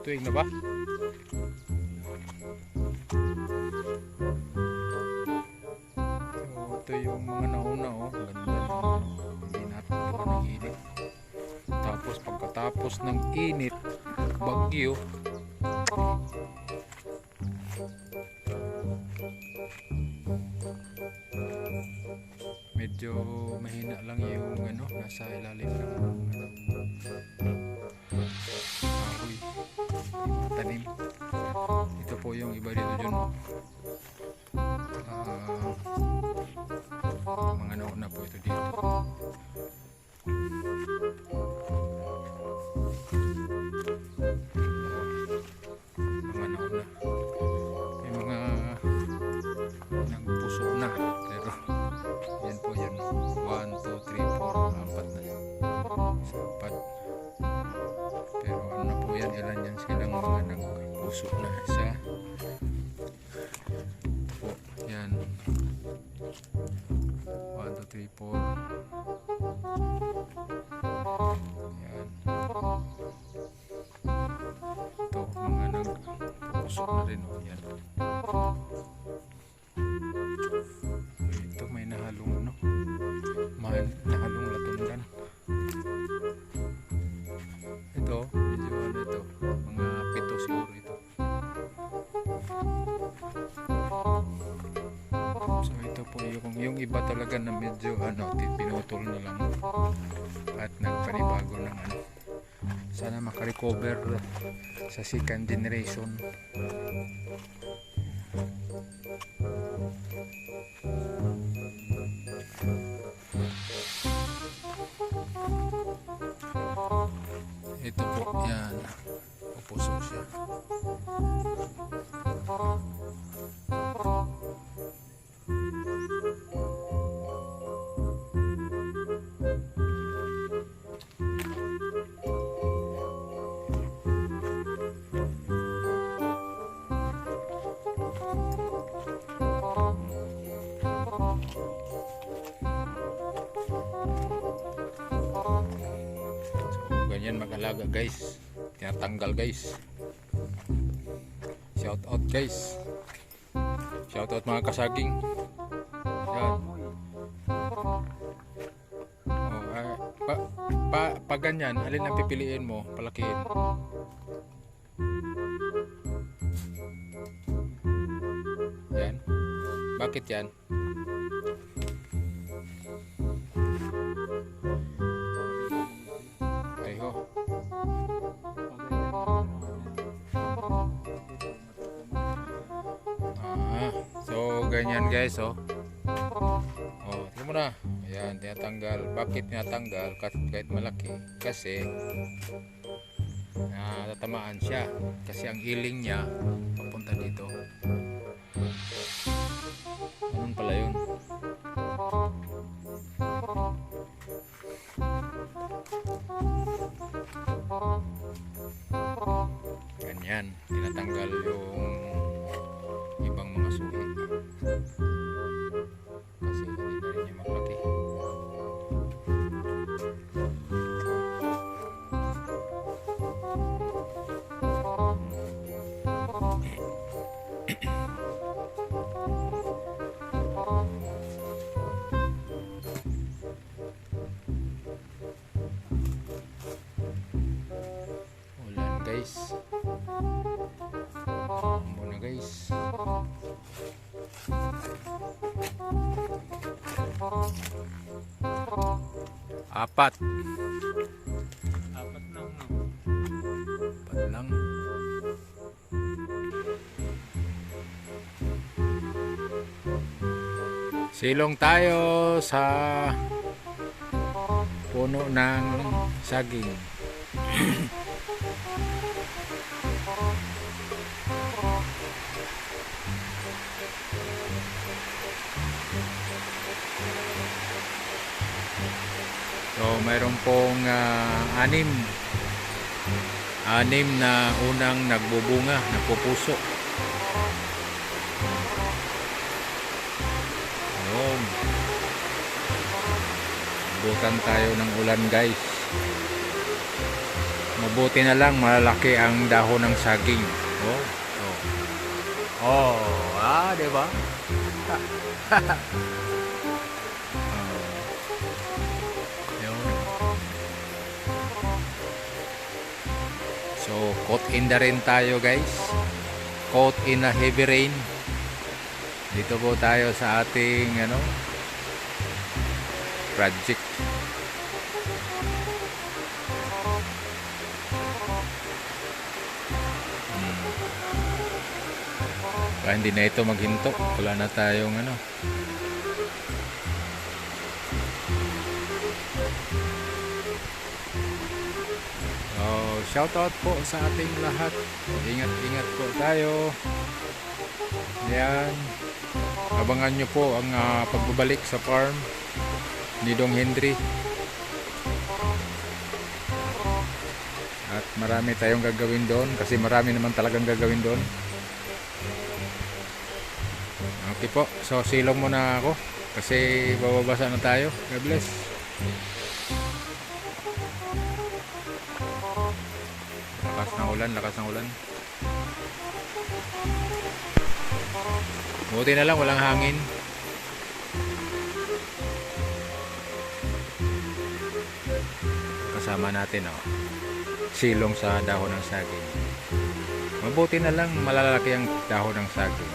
Tuig na ba? So, ito yung mga nauna, oh. Ganda na. Hindi natin ito ng init. Tapos pagkatapos ng init, bagyo. Medyo mahina lang yung ano, nasa ilalim ng ano, kahoy, tanim. Ito po yung iba dito dyan. Mga nauna po ito dito. Mga nauna. May mga nagpuso na. Pero yan po yan. 1, 2, 3, 4, 4 na. Sapat. Pero ano na po yan, ilan yan silang mga nagpuso na. Isa. Po, yan. 1, 2, 3, 4. Yan. Ito, mga nagpuso na rin. O, yan. Ito may nahalong ano, may nahalong latundan. Ito, medyo ano ito, mga 7 siguro ito. So ito po yung iba talaga na medyo ano, pinutol na lang at nagpanibago ng ano. Sana makarecover sa second generation. Ito po, yan. Pupuso siya. Ganyan mag-alaga guys, tinatanggal guys. Shout out guys, shout out mga kasaging. Yan. Pag ganyan, alin ang pipiliin mo, palakihin? Yan. Bakit yan? So ganyan guys, oh. Oh, tingnan mo na. Ayan, tinatanggal. Bakit tinatanggal kahit malaki? Kasi tatamaan siya. Kasi ang iling niya papunta dito. Ganun pala yun. Ganyan, tinatanggal yung ibang mga suhi kasi hindi na rin niya maglaki. Ulan guys, muna guys. Apat lang, no? Apat lang. Silong tayo sa puno ng saging. So mayroon pong anim na unang nagbubunga, nagpupuso. Ayun. Butan tayo ng ulan guys. Mabuti na lang malalaki ang dahon ng saging. Oh, oh. Oh, di ba? Yun. So, caught in the rain tayo, guys. Caught in a heavy rain. Dito po tayo sa ating project. Kaya hindi na ito maghinto. Wala na tayong shout out po sa ating lahat. Ingat-ingat po tayo. Ayan. Abangan nyo po ang pagbabalik sa farm ni Dong Henry. At marami tayong gagawin doon kasi marami naman talagang gagawin doon. Okay po. So silong muna ako kasi bababasa na tayo. God bless. Lakas ng ulan. Buti na lang walang hangin. Kasama natin silong sa dahon ng saging. Mabuti na lang malalaki ang dahon ng saging.